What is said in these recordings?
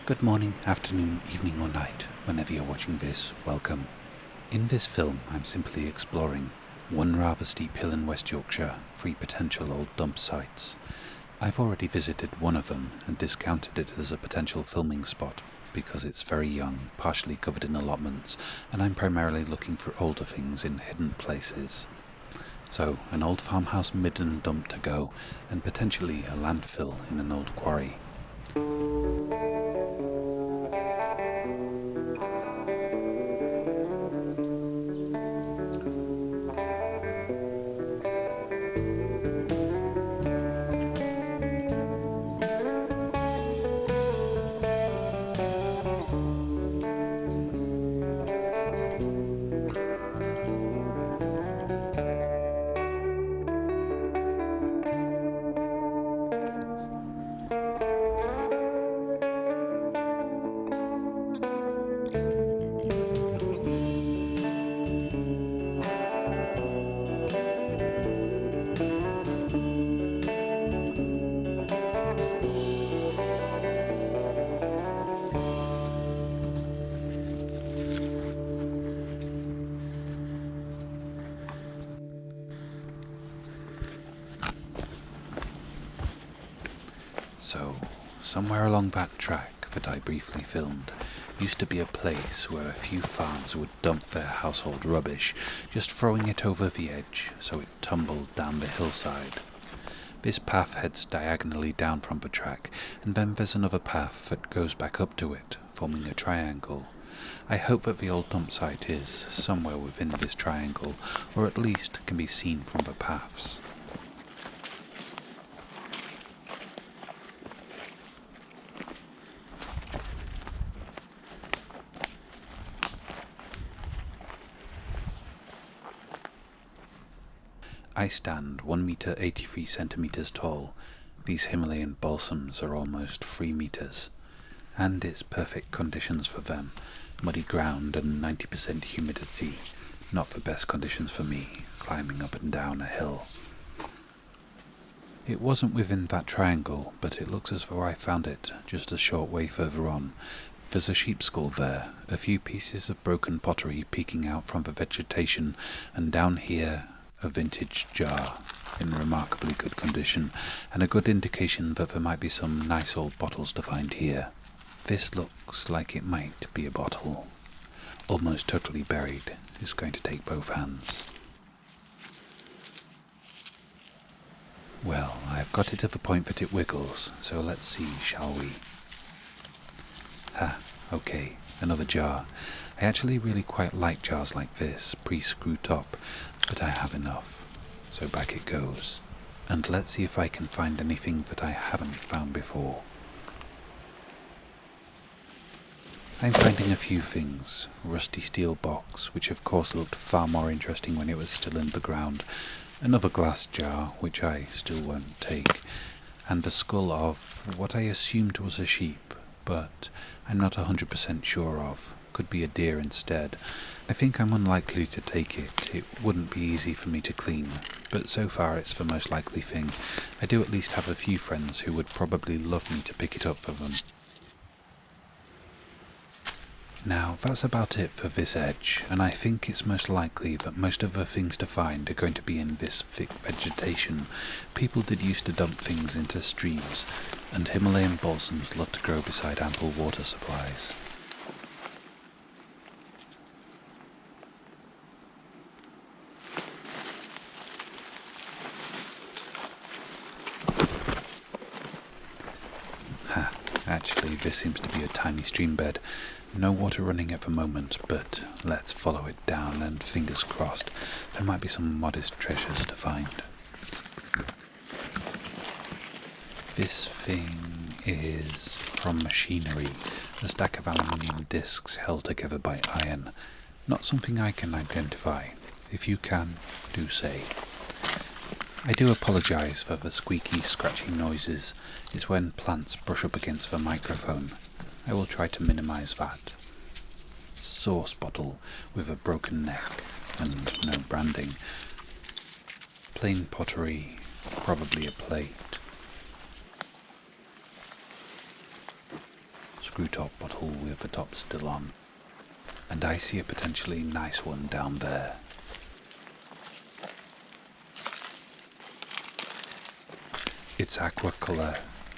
Good morning, afternoon, evening or night, whenever you're watching this, welcome. In this film, I'm simply exploring one rather steep hill in West Yorkshire, 3 potential old dump sites. I've already visited one of them and discounted it as a potential filming spot because it's very young, partially covered in allotments, and I'm primarily looking for older things in hidden places. So, an old farmhouse midden dump to go, and potentially a landfill in an old quarry. So, somewhere along that track that I briefly filmed used to be a place where a few farms would dump their household rubbish, just throwing it over the edge so it tumbled down the hillside. This path heads diagonally down from the track, and then there's another path that goes back up to it, forming a triangle. I hope that the old dump site is somewhere within this triangle, or at least can be seen from the paths. I stand 1 meter 83 centimeters tall. These Himalayan balsams are almost 3 meters, and it's perfect conditions for them. Muddy ground and 90% humidity. Not the best conditions for me, climbing up and down a hill. It wasn't within that triangle, but it looks as though I found it just a short way further on. There's a sheep skull there, a few pieces of broken pottery peeking out from the vegetation, and down here a vintage jar in remarkably good condition, and a good indication that there might be some nice old bottles to find here. This looks like it might be a bottle. Almost totally buried. It's going to take both hands. Well, I've got it to the point that it wiggles, so let's see, shall we? Okay, another jar. I actually really quite like jars like this, pre-screwed top, but I have enough. So back it goes. And let's see if I can find anything that I haven't found before. I'm finding a few things. Rusty steel box, which of course looked far more interesting when it was still in the ground. Another glass jar, which I still won't take. And the skull of what I assumed was a sheep, but I'm not 100% sure of. Could be a deer instead. I think I'm unlikely to take it. It wouldn't be easy for me to clean, but so far it's the most likely thing. I do at least have a few friends who would probably love me to pick it up for them. Now, that's about it for this edge, and I think it's most likely that most of the things to find are going to be in this thick vegetation. People did used to dump things into streams, and Himalayan balsams love to grow beside ample water supplies. Actually, this seems to be a tiny stream bed. No water running at the moment, but let's follow it down and fingers crossed there might be some modest treasures to find. This thing is from machinery, a stack of aluminium discs held together by iron. Not something I can identify. If you can, do say. I do apologise for the squeaky, scratching noises. It's when plants brush up against the microphone. I will try to minimise that. Sauce bottle with a broken neck and no branding. Plain pottery, probably a plate. screw-top bottle with the top still on, and I see a potentially nice one down there. It's aqua colour,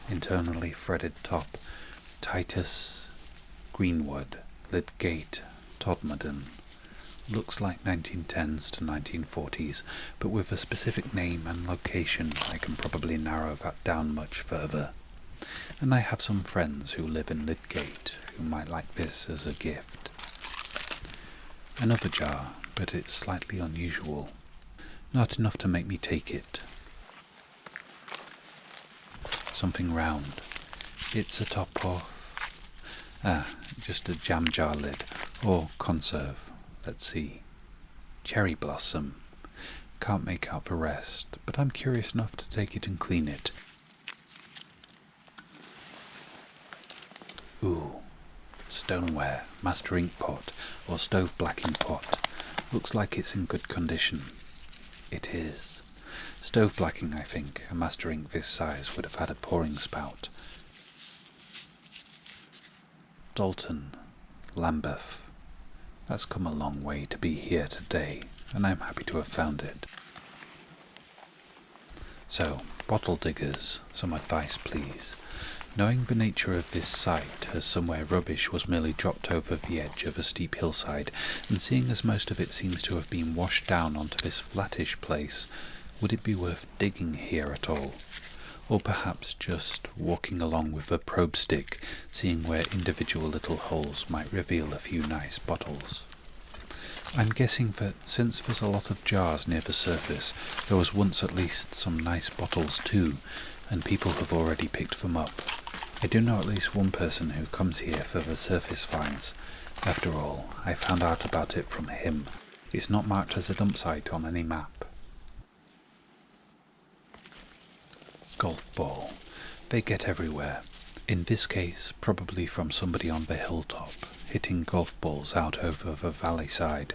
internally threaded top, Titus, Greenwood, Lydgate, Todmorden. Looks like 1910s to 1940s, but with a specific name and location I can probably narrow that down much further. And I have some friends who live in Lydgate who might like this as a gift. Another jar, but it's slightly unusual. Not enough to make me take it. Something round. It's a top of... just a jam jar lid, or conserve. Let's see. Cherry blossom. Can't make out the rest, but I'm curious enough to take it and clean it. Ooh. Stoneware, master ink pot, or stove blacking pot. Looks like it's in good condition. It is. Stove blacking, I think. A master ink this size would have had a pouring spout. Dalton. Lambeth. That's come a long way to be here today, and I'm happy to have found it. So, bottle diggers, some advice please. Knowing the nature of this site, as somewhere rubbish was merely dropped over the edge of a steep hillside, and seeing as most of it seems to have been washed down onto this flattish place, would it be worth digging here at all? Or perhaps just walking along with a probe stick, seeing where individual little holes might reveal a few nice bottles. I'm guessing that since there's a lot of jars near the surface, there was once at least some nice bottles too, and people have already picked them up. I do know at least one person who comes here for the surface finds. After all, I found out about it from him. It's not marked as a dump site on any map. Golf ball. They get everywhere. In this case, probably from somebody on the hilltop, hitting golf balls out over the valley side.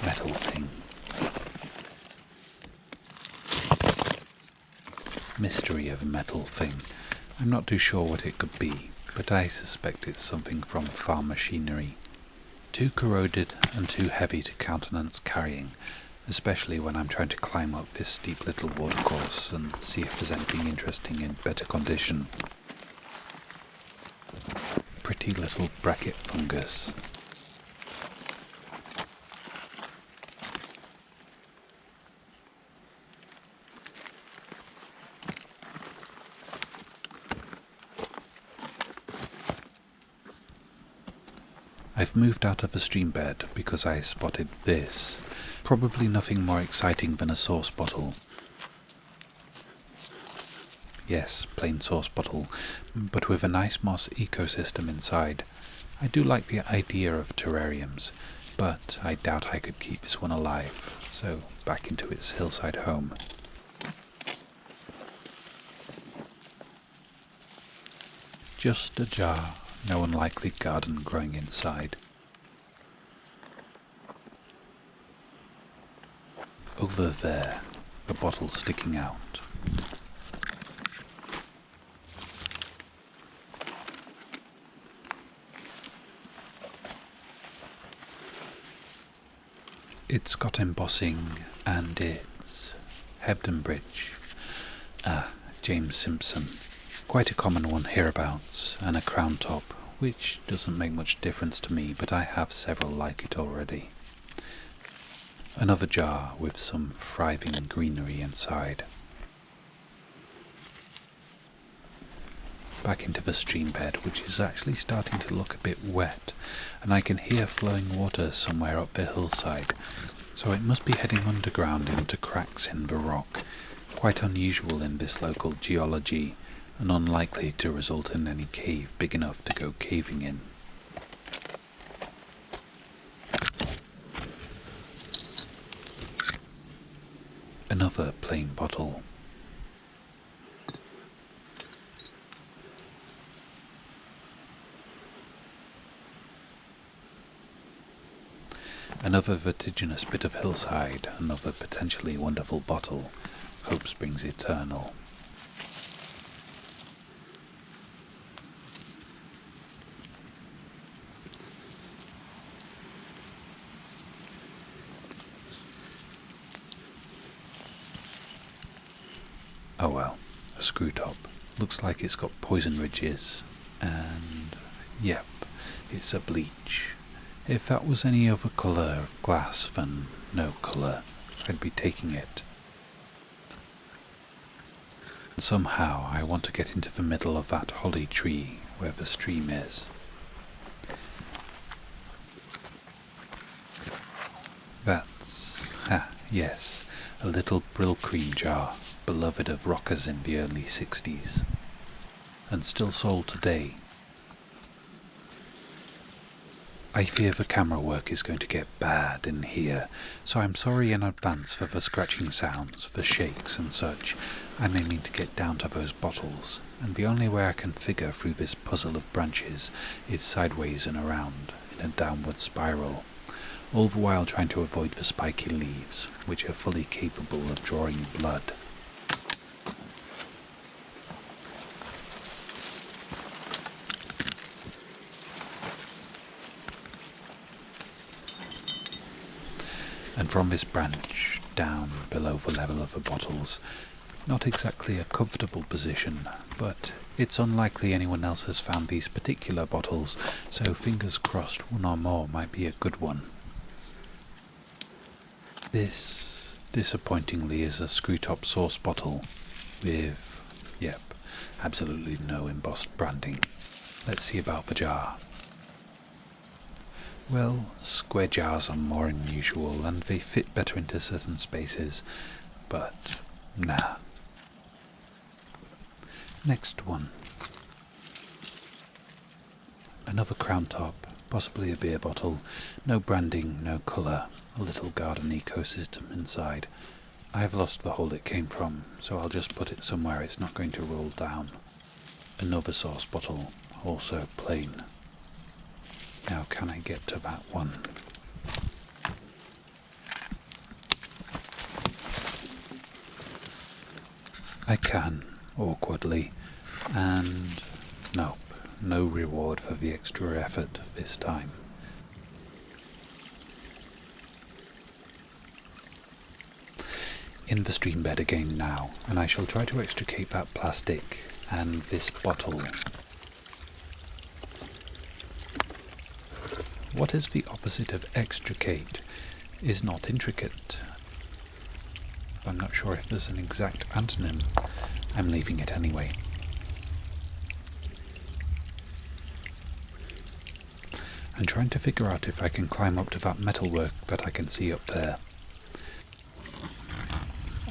Metal thing. Mystery of metal thing. I'm not too sure what it could be, but I suspect it's something from farm machinery. Too corroded and too heavy to countenance carrying, especially when I'm trying to climb up this steep little watercourse and see if there's anything interesting in better condition. Pretty little bracket fungus. I've moved out of the stream bed because I spotted this. Probably nothing more exciting than a sauce bottle. Yes, plain sauce bottle, but with a nice moss ecosystem inside. I do like the idea of terrariums, but I doubt I could keep this one alive, so back into its hillside home. Just a jar. No unlikely garden growing inside. Over there, a bottle sticking out. It's got embossing, and it's Hebden Bridge. James Simpson. Quite a common one hereabouts, and a crown top, which doesn't make much difference to me, but I have several like it already. Another jar with some thriving greenery inside. Back into the stream bed, which is actually starting to look a bit wet, and I can hear flowing water somewhere up the hillside, so it must be heading underground into cracks in the rock, quite unusual in this local geology, and unlikely to result in any cave big enough to go caving in. Another plain bottle. Another vertiginous bit of hillside, another potentially wonderful bottle. Hope springs eternal. Oh well, a screw top. Looks like it's got poison ridges, and yep, it's a bleach. If that was any other colour of glass than no colour, I'd be taking it. Somehow I want to get into the middle of that holly tree where the stream is. That's, yes, a little brill cream jar, beloved of rockers in the early 60s, and still sold today. I fear the camera work is going to get bad in here, so I'm sorry in advance for the scratching sounds, the shakes and such. I may mean to get down to those bottles, and the only way I can figure through this puzzle of branches is sideways and around, in a downward spiral, all the while trying to avoid the spiky leaves, which are fully capable of drawing blood. And from this branch, down below the level of the bottles, not exactly a comfortable position, but it's unlikely anyone else has found these particular bottles, so fingers crossed one or more might be a good one. This, disappointingly, is a screw-top sauce bottle with, yep, absolutely no embossed branding. Let's see about the jar. Well, square jars are more unusual and they fit better into certain spaces, but nah. Next one. Another crown top, possibly a beer bottle, no branding, no colour, a little garden ecosystem inside. I've lost the hole it came from, so I'll just put it somewhere it's not going to roll down. Another sauce bottle, also plain. Now can I get to that one? I can, awkwardly, and nope, no reward for the extra effort this time. In the stream bed again now, and I shall try to extricate that plastic and this bottle. What is the opposite of extricate? Is not intricate. I'm not sure if there's an exact antonym. I'm leaving it anyway. I'm trying to figure out if I can climb up to that metalwork that I can see up there.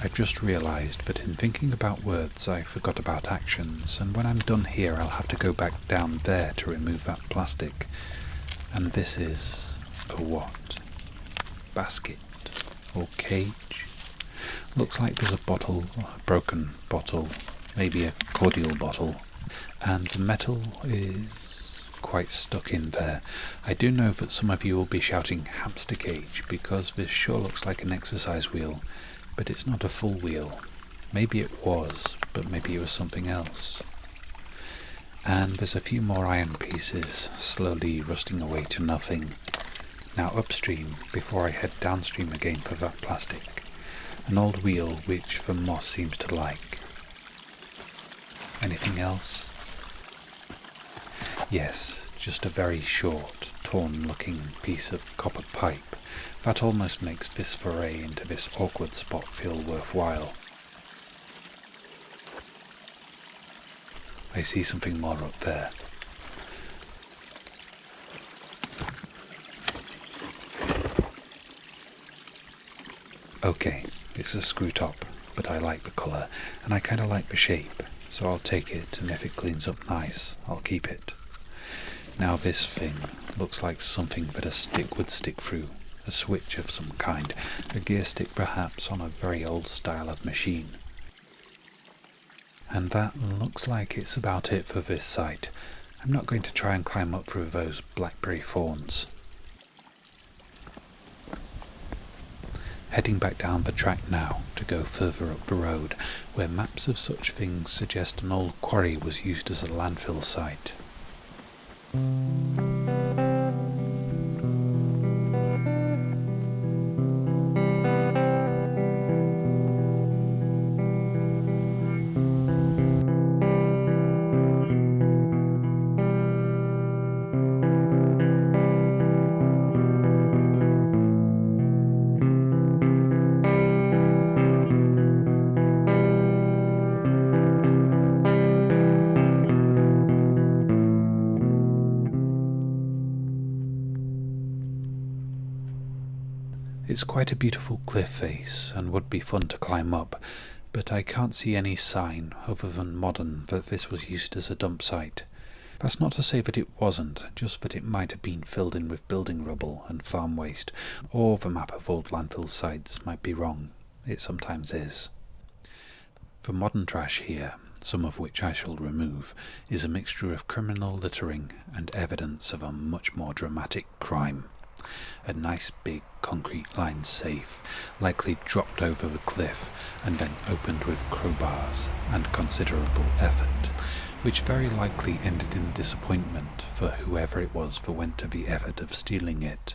I've just realised that in thinking about words I forgot about actions, and when I'm done here I'll have to go back down there to remove that plastic. And this is a what? Basket? Or cage? Looks like there's a bottle, a broken bottle, maybe a cordial bottle, and the metal is quite stuck in there. I do know that some of you will be shouting hamster cage because this sure looks like an exercise wheel, but it's not a full wheel. Maybe it was, but maybe it was something else. And there's a few more iron pieces, slowly rusting away to nothing. Now upstream, before I head downstream again for that plastic. An old wheel which the moss seems to like. Anything else? Yes, just a very short, torn-looking piece of copper pipe. That almost makes this foray into this awkward spot feel worthwhile. I see something more up there. Okay, it's a screw top, but I like the colour, and I kinda like the shape, so I'll take it, and if it cleans up nice, I'll keep it. Now this thing looks like something that a stick would stick through, a switch of some kind, a gear stick perhaps on a very old style of machine. And that looks like it's about it for this site. I'm not going to try and climb up through those blackberry thorns. Heading back down the track now to go further up the road, where maps of such things suggest an old quarry was used as a landfill site. It's quite a beautiful cliff face and would be fun to climb up, but I can't see any sign, other than modern, that this was used as a dump site. That's not to say that it wasn't, just that it might have been filled in with building rubble and farm waste, or the map of old landfill sites might be wrong. It sometimes is. The modern trash here, some of which I shall remove, is a mixture of criminal littering and evidence of a much more dramatic crime. A nice big concrete lined safe, likely dropped over the cliff and then opened with crowbars and considerable effort, which very likely ended in disappointment for whoever it was that went to the effort of stealing it.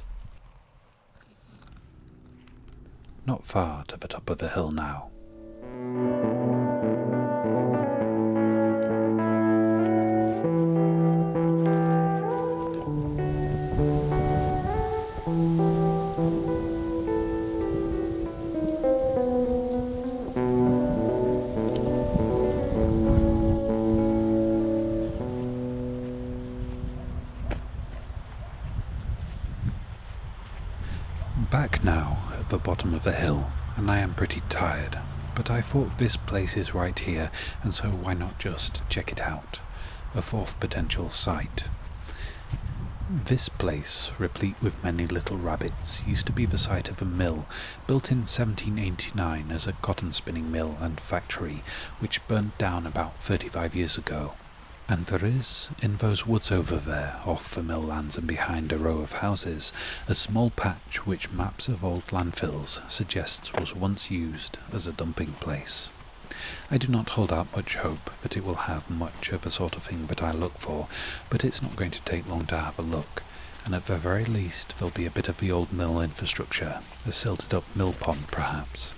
Not far to the top of the hill now. Back now at the bottom of the hill, and I am pretty tired, but I thought this place is right here, and so why not just check it out? A fourth potential site. This place, replete with many little rabbits, used to be the site of a mill, built in 1789 as a cotton spinning mill and factory, which burnt down about 35 years ago. And there is, in those woods over there, off the mill lands and behind a row of houses, a small patch which maps of old landfills suggests was once used as a dumping place. I do not hold out much hope that it will have much of the sort of thing that I look for, but it's not going to take long to have a look, and at the very least there'll be a bit of the old mill infrastructure, a silted up mill pond perhaps.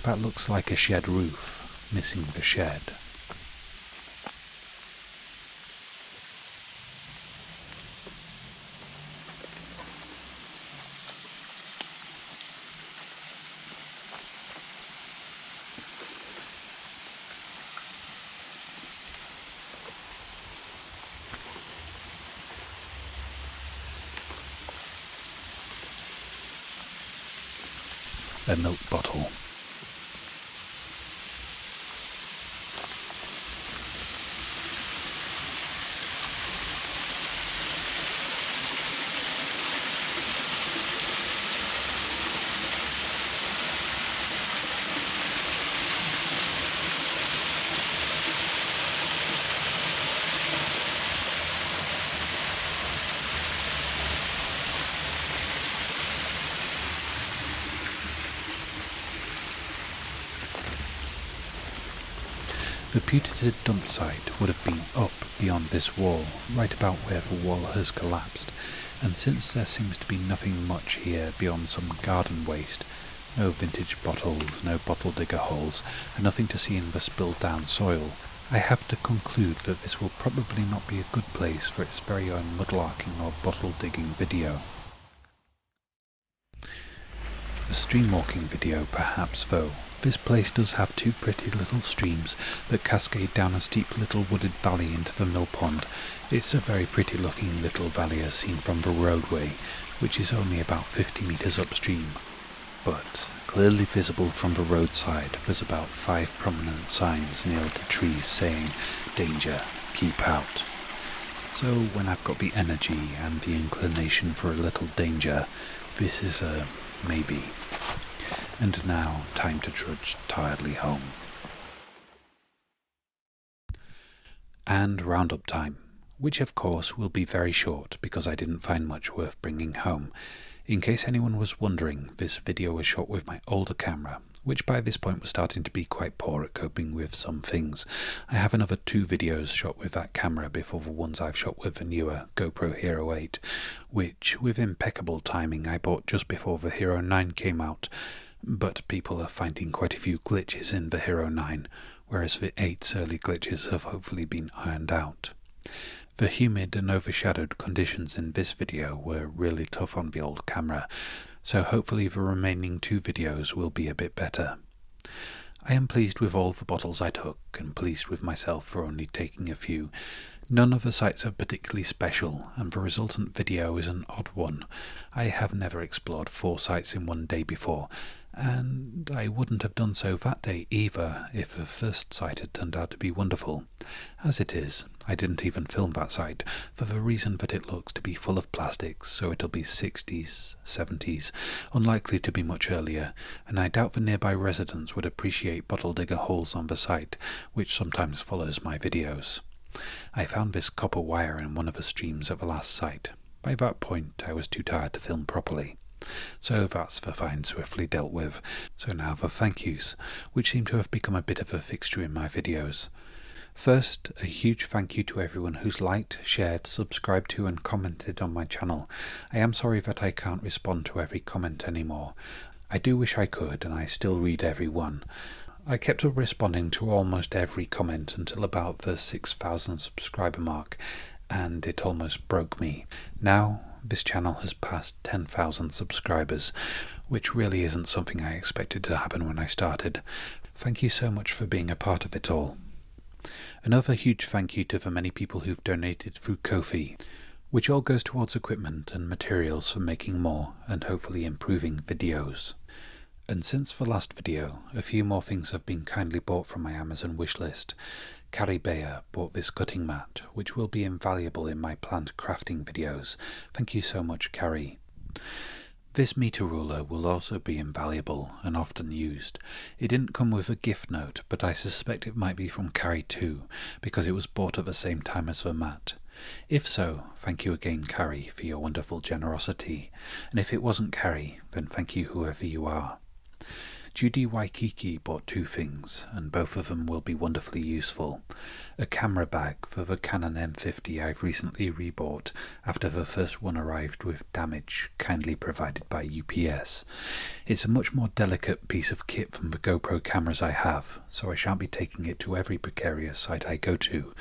That looks like a shed roof, missing the shed. A milk bottle. The putative dump site would have been up beyond this wall, right about where the wall has collapsed, and since there seems to be nothing much here beyond some garden waste, no vintage bottles, no bottle digger holes, and nothing to see in the spilled down soil, I have to conclude that this will probably not be a good place for its very own mudlarking or bottle digging video. A stream walking video perhaps though. This place does have two pretty little streams that cascade down a steep little wooded valley into the mill pond. It's a very pretty looking little valley as seen from the roadway, which is only about 50 metres upstream. But clearly visible from the roadside, there's about 5 prominent signs nailed to trees saying, "Danger, keep out." So when I've got the energy and the inclination for a little danger, this is a maybe. And now, time to trudge tiredly home. And roundup time, which of course will be very short because I didn't find much worth bringing home. In case anyone was wondering, this video was shot with my older camera, which by this point was starting to be quite poor at coping with some things. I have another 2 videos shot with that camera before the ones I've shot with the newer GoPro Hero 8, which, with impeccable timing, I bought just before the Hero 9 came out, but people are finding quite a few glitches in the Hero 9, whereas the 8's early glitches have hopefully been ironed out. The humid and overshadowed conditions in this video were really tough on the old camera, so hopefully the remaining 2 videos will be a bit better. I am pleased with all the bottles I took, and pleased with myself for only taking a few. None of the sites are particularly special, and the resultant video is an odd one. I have never explored 4 sites in one day before, and I wouldn't have done so that day either if the first site had turned out to be wonderful. As it is, I didn't even film that site, for the reason that it looks to be full of plastics, so it'll be 60s, 70s, unlikely to be much earlier, and I doubt the nearby residents would appreciate bottle digger holes on the site, which sometimes follows my videos. I found this copper wire in one of the streams at the last site. By that point I was too tired to film properly. So that's the fine swiftly dealt with. So now the thank yous, which seem to have become a bit of a fixture in my videos. First, a huge thank you to everyone who's liked, shared, subscribed to and commented on my channel. I am sorry that I can't respond to every comment anymore. I do wish I could, and I still read every one. I kept up responding to almost every comment until about the 6,000 subscriber mark, and it almost broke me. Now, this channel has passed 10,000 subscribers, which really isn't something I expected to happen when I started. Thank you so much for being a part of it all. Another huge thank you to the many people who've donated through Ko-fi, which all goes towards equipment and materials for making more and hopefully improving videos. And since the last video, a few more things have been kindly bought from my Amazon wishlist. Carrie Bayer bought this cutting mat, which will be invaluable in my planned crafting videos. Thank you so much, Carrie. This meter ruler will also be invaluable and often used. It didn't come with a gift note, but I suspect it might be from Carrie too, because it was bought at the same time as the mat. If so, thank you again, Carrie, for your wonderful generosity. And if it wasn't Carrie, then thank you whoever you are. Judy Waikiki bought 2 things, and both of them will be wonderfully useful. A camera bag for the Canon M50 I've recently rebought after the first one arrived with damage kindly provided by UPS. It's a much more delicate piece of kit than the GoPro cameras I have, so I shan't be taking it to every precarious site I go to,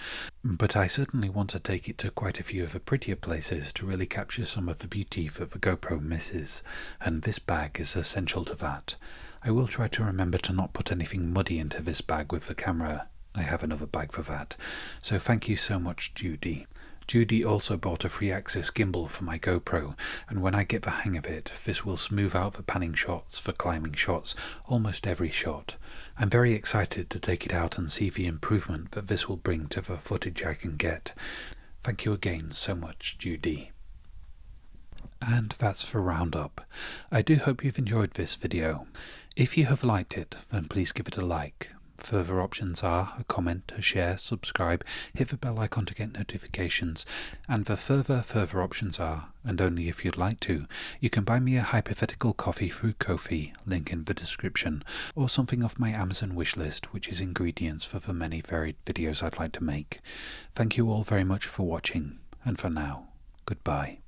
but I certainly want to take it to quite a few of the prettier places to really capture some of the beauty that the GoPro misses, and this bag is essential to that. I will try to remember to not put anything muddy into this bag with the camera. I have another bag for that. So thank you so much, Judy. Judy also bought a 3-axis gimbal for my GoPro, and when I get the hang of it, this will smooth out the panning shots, the climbing shots, almost every shot. I'm very excited to take it out and see the improvement that this will bring to the footage I can get. Thank you again so much, Judy. And that's the roundup. I do hope you've enjoyed this video. If you have liked it, then please give it a like. Further options are a comment, a share, subscribe, hit the bell icon to get notifications, and the further options are, and only if you'd like to, you can buy me a hypothetical coffee through Ko-fi, link in the description, or something off my Amazon wishlist, which is ingredients for the many varied videos I'd like to make. Thank you all very much for watching, and for now, goodbye.